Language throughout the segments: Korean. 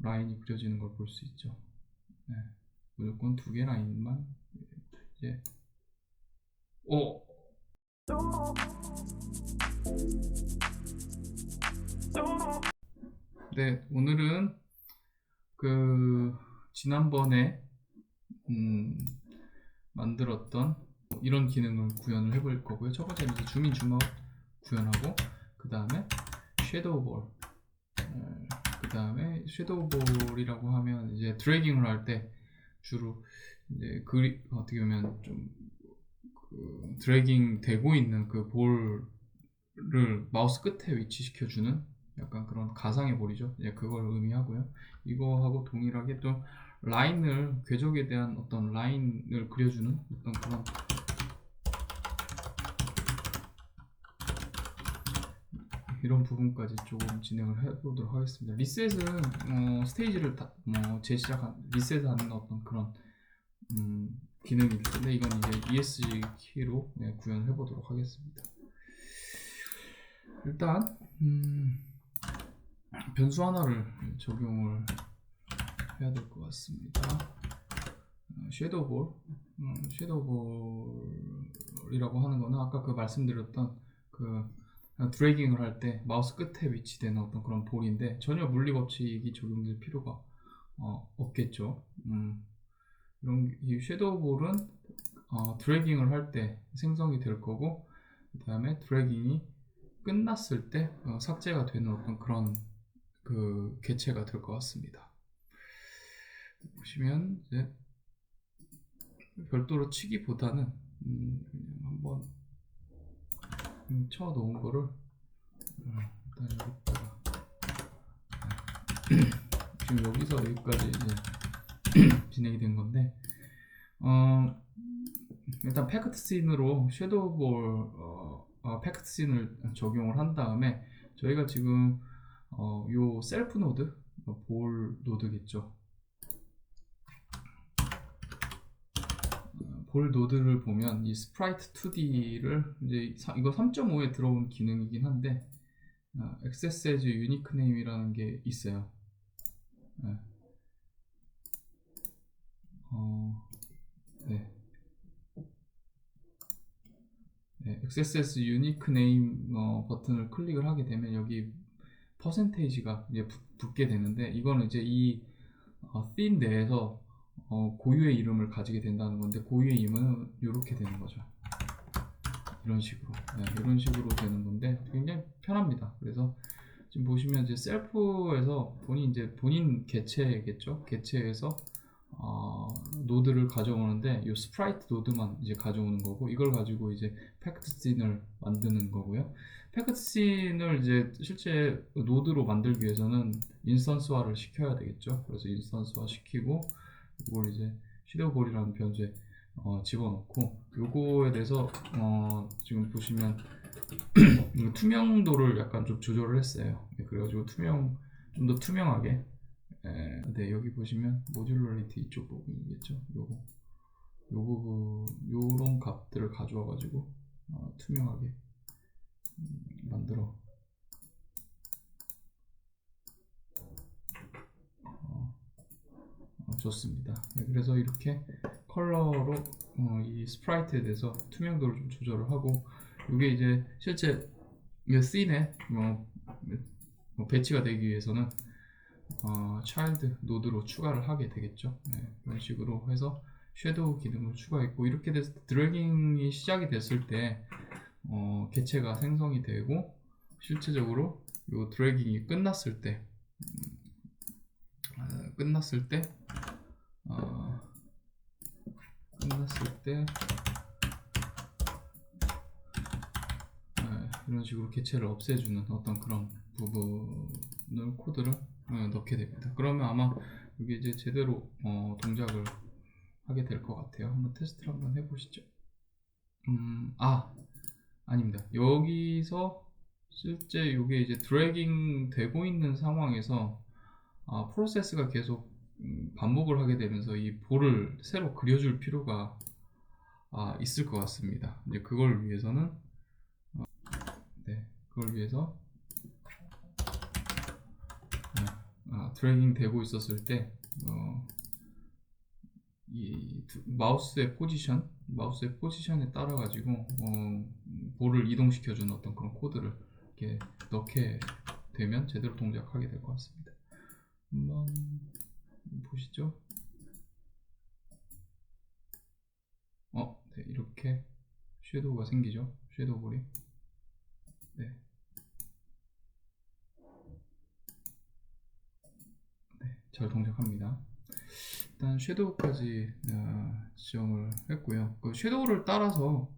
라인이 그려지는 걸 볼 수 있죠. 네, 무조건 2개 라인만 이제 네, 오늘은 그 지난번에 만들었던 이런 기능을 구현을 해볼 거고요. 첫 번째는 이제 줌인 줌아웃 구현하고, 그 다음에 섀도우 볼, 그 다음에 섀도우 볼이라고 하면 이제 드래깅을 할 때 주로 이제 어떻게 보면 좀 드래깅 되고 있는 그 볼을 마우스 끝에 위치시켜주는 약간 그런 가상의 볼이죠. 이제 그걸 의미하고요. 이거하고 동일하게 또 라인을, 궤적에 대한 어떤 라인을 그려주는 어떤 그런 이런 부분까지 조금 진행을 해보도록 하겠습니다. 리셋은 스테이지를 재시작한 리셋하는 어떤 그런 기능일 텐데, 이건 이제 ESG 키로 구현을 해보도록 하겠습니다. 일단 변수 하나를 적용을 해야 될 것 같습니다. 섀도우 볼이라고 하는 거는 아까 그 말씀드렸던 그 드래깅을 할 때 마우스 끝에 위치되는 어떤 그런 볼인데, 전혀 물리 법칙이 적용될 필요가 없겠죠. 이런 이 섀도우 볼은 드래깅을 할 때 생성이 될 거고, 그 다음에 드래깅이 끝났을 때 삭제가 되는 어떤 그런 그 개체가 될 것 같습니다. 보시면 이제 별도로 치기보다는 그냥 한번 쳐 놓은 거를 일단 여기다가 지금 여기서 여기까지 이제 진행이 된 건데, 일단 팩트 씬으로 섀도우 볼 팩트 씬을 적용을 한 다음에, 저희가 지금 요 셀프 노드, 볼 노드겠죠. 볼 노드를 보면 이 스프라이트 2D를 이제 이거 3.5에 들어온 기능이긴 한데, access as unique name이라는 게 있어요. 네. access as unique name 버튼을 클릭을 하게 되면 여기 퍼센테이지가 이제 붙게 되는데, 이거는 이제 이 theme 내에서 고유의 이름을 가지게 된다는 건데, 고유의 이름은 이렇게 되는 거죠. 이런 식으로, 이런 식으로 되는 건데 굉장히 편합니다. 그래서 지금 보시면 이제 셀프에서 본인 개체겠죠. 개체에서 노드를 가져오는데, 이 스프라이트 노드만 이제 가져오는 거고, 이걸 가지고 이제 팩트 씬을 만드는 거고요. 팩트 씬을 이제 실제 노드로 만들기 위해서는 인스턴스화를 시켜야 되겠죠. 그래서 인스턴스화 시키고, 이걸 이제 섀도우 볼이라는 변수에 집어넣고, 요거에 대해서 지금 보시면 투명도를 약간 좀 조절을 했어요. 그래가지고 좀 더 투명하게, 네, 여기 보시면 모듈러리티 이쪽 부분이겠죠. 요 부분, 요런 값들을 가져와 가지고 투명하게 만들어 줬습니다. 네, 그래서 이렇게 컬러로 이 스프라이트에 대해서 투명도를 좀 조절을 하고, 이게 이제 실제 이 씬에 배치가 되기 위해서는 차일드 노드로 추가를 하게 되겠죠. 네, 이런 식으로 해서 섀도우 기능을 추가했고, 이렇게 돼서 드래깅이 시작이 됐을 때 개체가 생성이 되고, 실제적으로 이 드래깅이 끝났을 때 이런 식으로 개체를 없애주는 어떤 그런 부분을 코드를 넣게 됩니다. 그러면 아마 이게 이제 제대로 동작을 하게 될 것 같아요. 한번 테스트를 한번 해보시죠. 아닙니다. 여기서 실제 이게 이제 드래깅 되고 있는 상황에서 프로세스가 계속 반복을 하게 되면서 이 볼을 새로 그려줄 필요가 있을 것 같습니다. 이제 그걸 위해서는 드래깅 되고 있었을 때 이 마우스의 포지션에 따라 가지고 볼을 이동시켜주는 어떤 그런 코드를 이렇게 넣게 되면 제대로 동작하게 될 것 같습니다. 한번 보시죠. 네, 이렇게 섀도우가 생기죠. 섀도우 볼이. 네. 네, 잘 동작합니다. 일단 섀도우까지 지정을 했고요. 그 섀도우를 따라서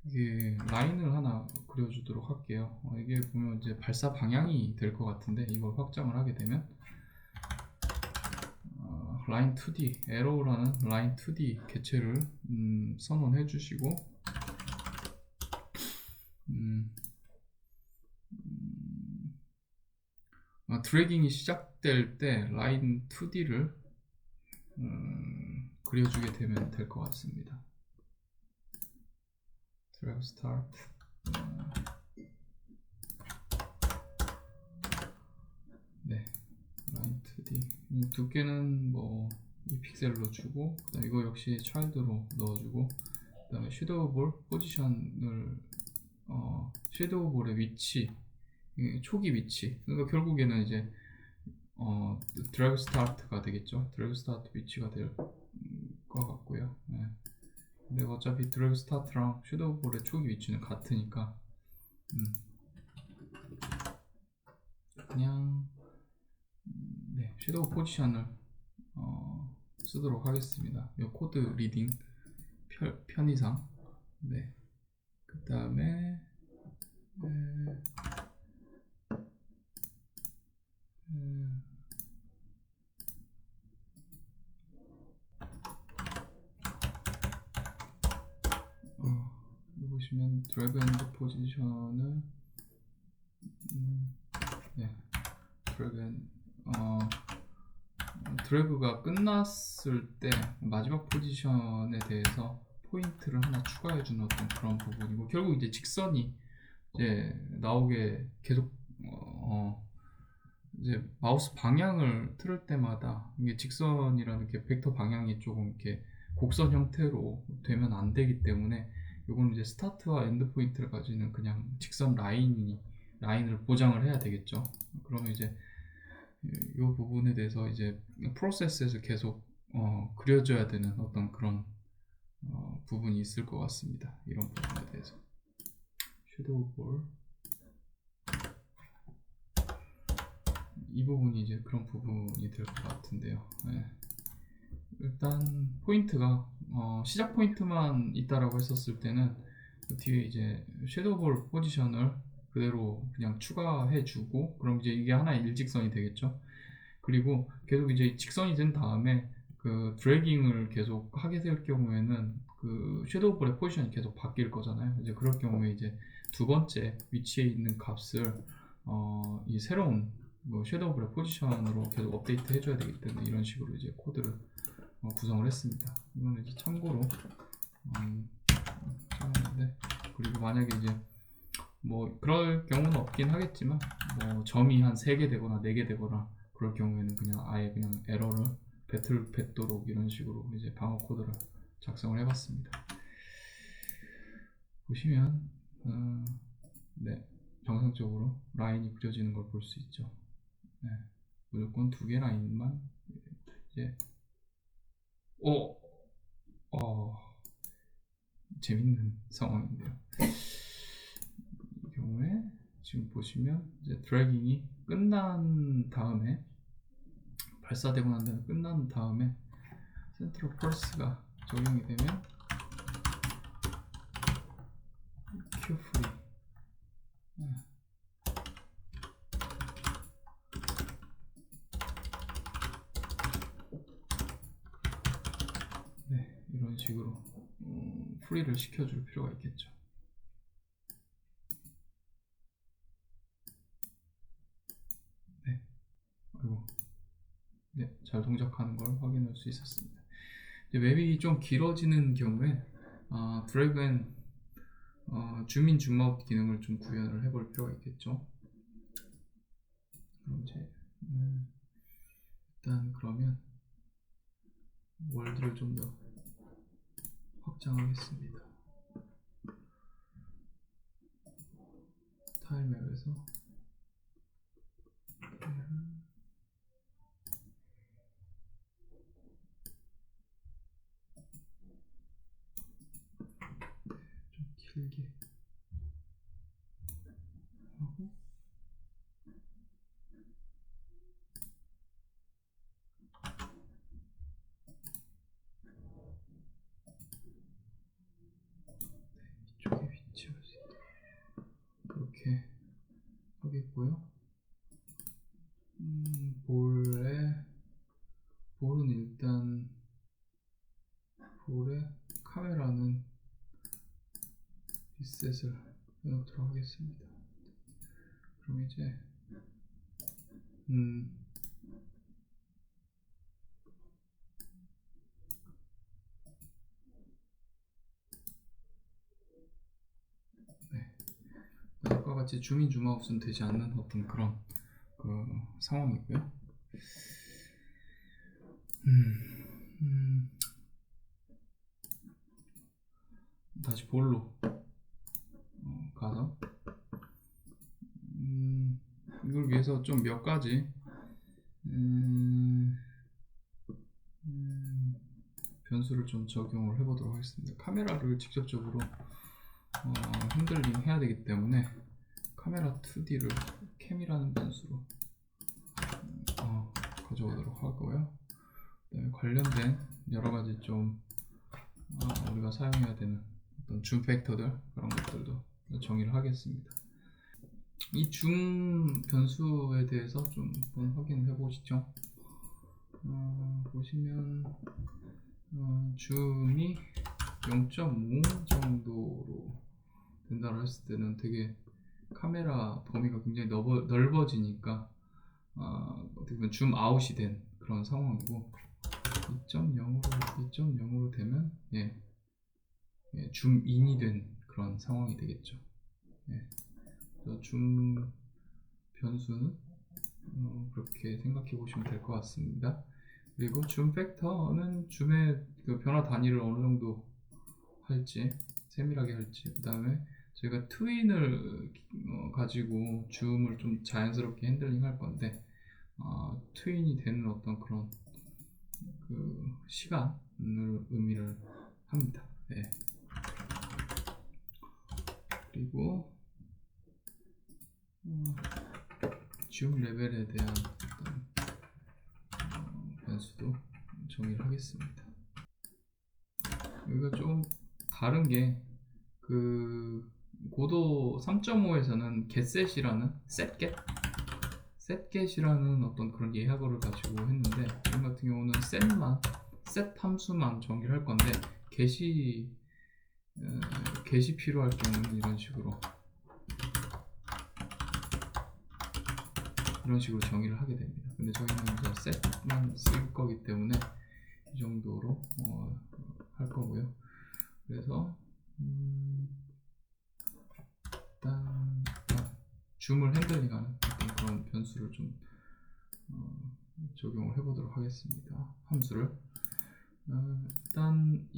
이게 라인을 하나 그려주도록 할게요. 이게 보면 이제 발사 방향이 될 것 같은데 이걸 확장을 하게 되면 라인 2D, 에로우라는 라인 2D 개체를 선언해 주시고 드래깅이 시작될 때 라인 2D를 그려주게 되면 될 것 같습니다. 드래그 스타트. 네, 라인 2D 두께는 뭐 2픽셀로 주고, 그다음 이거 역시 차일드로 넣어주고, 그다음에 섀도우 볼 포지션을 섀도우 볼의 위치, 초기 위치. 그러니까 결국에는 이제 드래그 스타트가 되겠죠. 드래그 스타트 위치가 될 것 같고요. 네. 근데 어차피 드래그 스타트랑 섀도우 볼의 초기 위치는 같으니까 그냥 네, 섀도우 포지션을 쓰도록 하겠습니다. 이 코드 리딩 편의상. 네. 그 다음에 여기 보시면 드래그 앤드 포지션을 네, 드래그가 끝났을 때 마지막 포지션에 대해서 포인트를 하나 추가해주는 어떤 그런 부분이고, 결국 이제 직선이 이제 나오게 계속 이제 마우스 방향을 틀을 때마다 이게 직선이라는 게 벡터 방향이 조금 이렇게 곡선 형태로 되면 안 되기 때문에 이거는 이제 스타트와 엔드 포인트를 가지는 그냥 직선 라인을 보장을 해야 되겠죠. 그러면 이제 이 부분에 대해서 이제 프로세스에서 계속 그려줘야 되는 어떤 그런 부분이 있을 것 같습니다. 이런 부분에 대해서 섀도우 볼 이 부분이 이제 그런 부분이 될 것 같은데요. 네. 일단 포인트가 시작 포인트만 있다라고 했었을 때는 그 뒤에 이제 섀도우 볼 포지션을 그대로 그냥 추가해주고, 그럼 이제 이게 하나의 일직선이 되겠죠. 그리고 계속 이제 직선이 된 다음에 그 드래깅을 계속 하게 될 경우에는 그 섀도우 볼의 포지션이 계속 바뀔 거잖아요. 이제 그럴 경우에 이제 두 번째 위치에 있는 값을 이 새로운 뭐 섀도우 볼의 포지션으로 계속 업데이트 해줘야 되기 때문에 이런 식으로 이제 코드를 구성을 했습니다. 이거는 이제 참고로 네. 그리고 만약에 이제 뭐 그럴 경우는 없긴 하겠지만 뭐 점이 한 3개 되거나 4개 되거나 그럴 경우에는 그냥 아예 그냥 에러를 뱉도록 이런 식으로 이제 방어 코드를 작성을 해봤습니다. 보시면 네, 정상적으로 라인이 그려지는 걸 볼 수 있죠. 네, 무조건 2개 라인만 이제 재밌는 상황인데요. 이 경우에 지금 보시면 이제 드래깅이 끝난 다음에 발사되고 난 다음에 끝난 다음에 센트럴 펄스가 적용이 되면 큐 프리 네, 이런 식으로 프리를 시켜줄 필요가 있겠죠. 네, 그리고 네, 잘 동작하는 걸 확인할 수 있었습니다. 이제 웹이 좀 길어지는 경우에 드래그 앤 줌인 줌아웃 기능을 좀 구현을 해볼 필요가 있겠죠. 그럼 이제 일단 그러면 월드를 좀 더 확장하겠습니다. 타일 맵에서 좀 길게 하고 이쪽에 위치할 수 있도록 이렇게 하겠고요. 볼은 일단 볼에 카메라는 리셋을 해놓도록 하겠습니다. 그럼 이제 네, 아까 같이 줌인 줌아웃은 되지 않는 어떤 그런 상황이고요. 다시 볼로 가서 이걸 위해서 좀 몇 가지 변수를 좀 적용을 해보도록 하겠습니다. 카메라를 직접적으로 핸들링 해야 되기 때문에 카메라 2D를 캠이라는 변수로 가져오도록 하고요. 그다음에 관련된 여러 가지 좀 우리가 사용해야 되는 어떤 줌 팩터들 그런 것들도 정의를 하겠습니다. 이 줌 변수에 대해서 좀 한번 확인해 보시죠. 보시면 줌이 0.5 정도로 된다고 했을 때는 되게 카메라 범위가 굉장히 넓어지니까 어떻게 보면 줌 아웃이 된 그런 상황이고 2.0으로 되면 줌 인이 된 그런 상황이 되겠죠. 그래서 줌 변수는 그렇게 생각해 보시면 될 것 같습니다. 그리고 줌 팩터는 줌의 그 변화 단위를 어느 정도 할지 세밀하게 할지, 그 다음에 저희가 트윈을 가지고 줌을 좀 자연스럽게 핸들링 할 건데 트윈이 되는 어떤 그런 그 시간을 의미를 합니다. 네. 그리고 줌 레벨에 대한 어떤 변수도 정의를 하겠습니다. 여기가 좀 다른 게 그 고도 3.5에서는 getset이라는 setget이라는 어떤 그런 예약어를 가지고 했는데 지금 같은 경우는 set 함수만 정의를 할 건데 get이 필요할 경우는 이런 식으로 정의를 하게 됩니다. 근데 저희는 이제 set만 쓸 거기 때문에 이 정도로 할 거고요. 그래서 일단 줌을 핸들링하는 어떤 그런 변수를 좀 적용을 해보도록 하겠습니다. 함수를 일단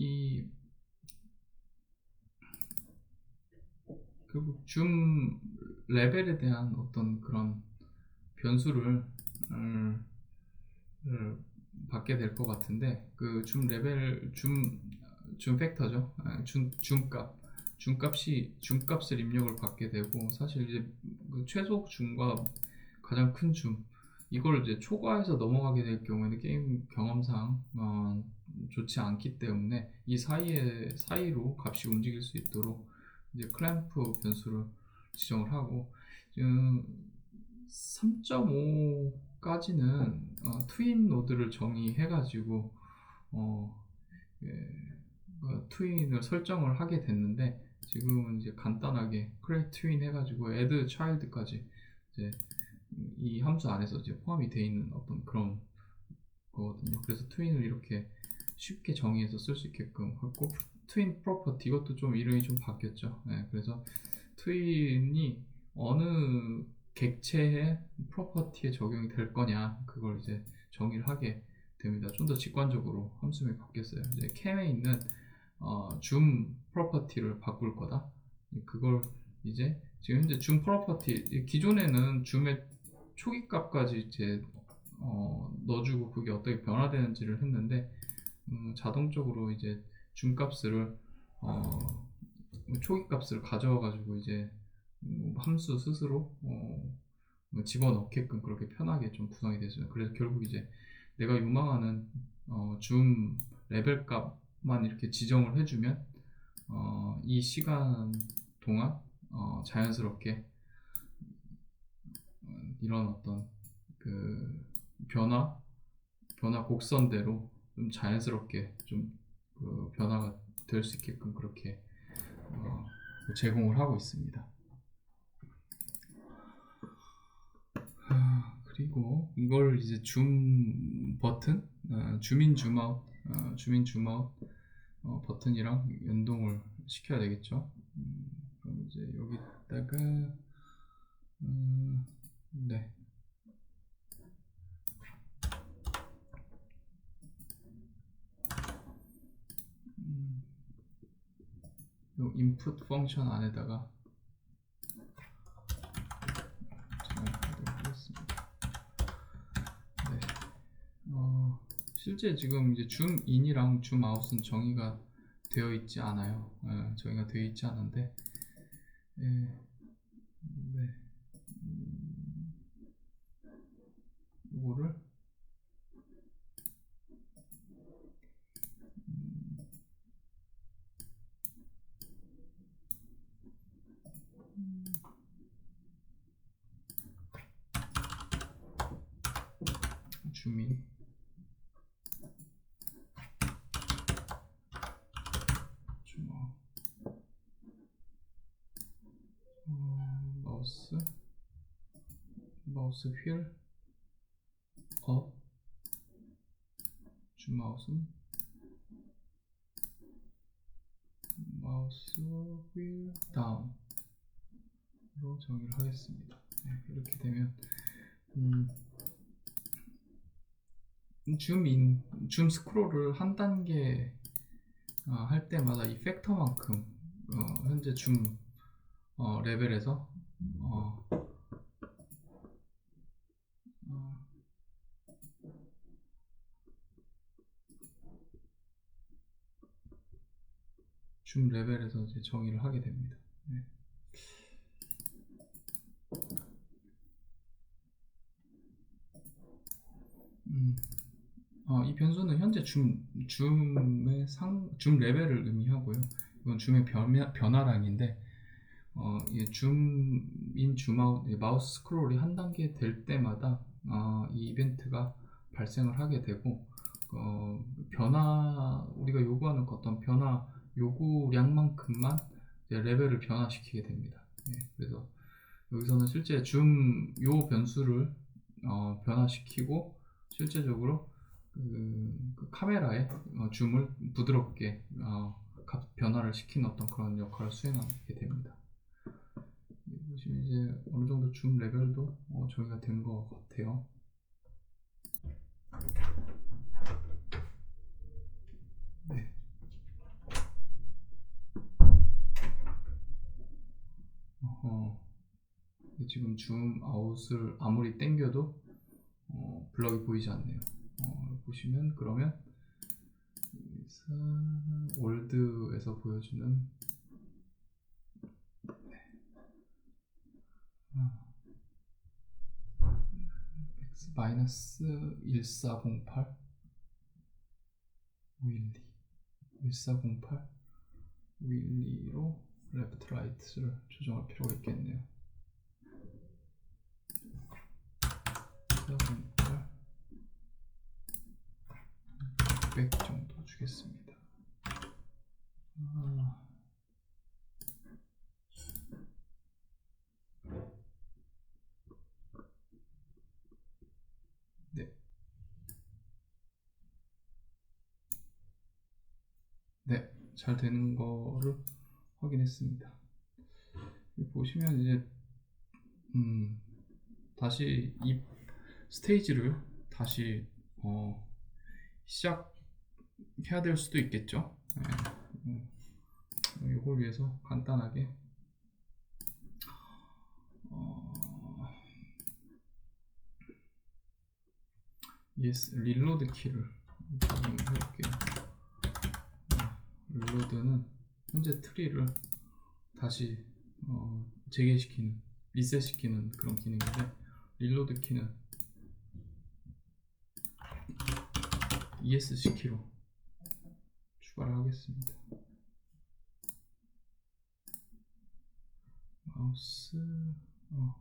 결국 줌 레벨에 대한 어떤 그런 변수를 받게 될 것 같은데 그 줌 레벨 줌 팩터죠. 줌값을 입력을 받게 되고 사실 이제 그 최소 줌과 가장 큰 줌 이걸 이제 초과해서 넘어가게 될 경우에는 게임 경험상 좋지 않기 때문에 이 사이로 값이 움직일 수 있도록 이제 클램프 변수를 지정을 하고 지금 3.5까지는 트윈 노드를 정의해 가지고 트윈을 설정을 하게 됐는데 지금은 이제 간단하게 create twin 해가지고 add child까지 이제 이 함수 안에서 이제 포함이 되어 있는 어떤 그런 거거든요. 그래서 트윈을 이렇게 쉽게 정의해서 쓸 수 있게끔 했고 트윈 프로퍼티 이것도 좀 이름이 좀 바뀌었죠. 그래서 트윈이 어느 객체의 프로퍼티에 적용이 될 거냐 그걸 이제 정의를 하게 됩니다. 좀 더 직관적으로 함수명이 바뀌었어요. 이제 캠에 있는 줌 프로퍼티를 바꿀 거다. 그걸 이제 지금 현재 줌 프로퍼티, 기존에는 줌의 초기 값까지 이제 넣어주고 그게 어떻게 변화되는지를 했는데 자동적으로 이제 줌 값을 초기 값을 가져와 가지고 이제 함수 스스로 집어넣게끔 그렇게 편하게 좀 구성이 됐어요. 그래서 결국 이제 내가 요망하는 줌 레벨 값만 이렇게 지정을 해주면 이 시간 동안 자연스럽게 이런 어떤 그 변화 곡선대로 좀 자연스럽게 좀 그 변화가 될 수 있게끔 그렇게 제공을 하고 있습니다. 그리고 이걸 이제 줌 버튼, 줌인 줌아웃, 버튼이랑 연동을 시켜야 되겠죠. 그럼 이제 여기다가 네. 요 인풋 펑션 안에다가 진행하도록 하겠습니다. 네. 실제 지금 이제 줌인이랑 줌아웃은 정의가 되어 있지 않아요. 정의가 되어 있지 않은데, 네. 이거를 줌인 줌아웃 마우스 휠 업, 줌아웃은 마우스 휠 다운으로 정의를 하겠습니다. 네, 이렇게 되면 줌 스크롤을 한 단계 할 때마다 이 팩터만큼 현재 줌 레벨에서 줌 레벨에서 이제 정의를 하게 됩니다. 네. 이 변수는 현재 줌 레벨을 의미하고요. 이건 줌의 변화량인데, 이 줌인, 줌아웃, 마우스 스크롤이 한 단계 될 때마다 이 이벤트가 발생을 하게 되고, 우리가 요구하는 어떤 변화 요구량만큼만 레벨을 변화시키게 됩니다. 네, 그래서 여기서는 실제 요 변수를 변화시키고 실제적으로 그 카메라에 줌을 부드럽게 변화를 시키는 어떤 그런 역할을 수행하게 됩니다. 보시면 이제 어느 정도 줌 레벨도 정의가 된 것 같아요. 네. 지금 줌 아웃을 아무리 당겨도 블럭이 보이지 않네요. 보시면 그러면 월드에서 보여주는 x 1408 512 1408 512로 레프트 라이트를 조정할 필요가 있겠네요. 1408 600 정도 주겠습니다. 네, 잘 되는 거를 확인했습니다. 보시면 이제 다시 이 스테이지를 다시 시작해야 될 수도 있겠죠. 이걸 위해서 간단하게 릴로드 키를 적용해볼게요. 릴로드는 현재 트리를 다시 재개시키는, 리셋시키는 그런 기능인데, 릴로드 키는 ESC 키로 추가를 하겠습니다.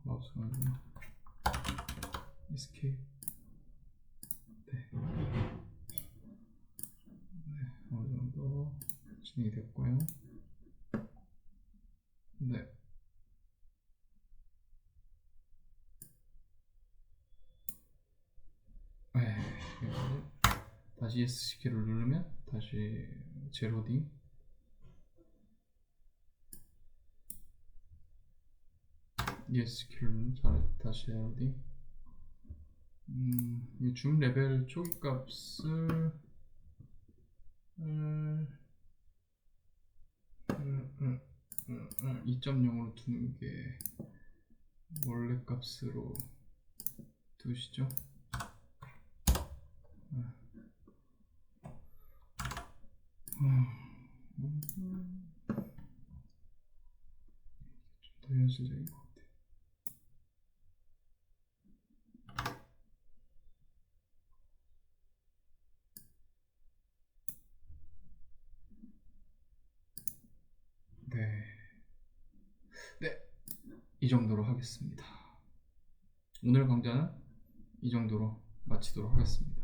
마우스가 아니구나. escape. 네, 어느 정도 진행이 됐고요. 네. 다시 ESC 키를 누르면 다시 재로딩. ESC 키를 누르면 다시 재로딩. 이 줌 레벨 초기 값을 2.0으로 두는 게 원래 값으로 두시죠. 좀 더 현실적인 것 같아요. 네, 이 정도로 하겠습니다. 오늘 강좌는 이 정도로 마치도록 하겠습니다.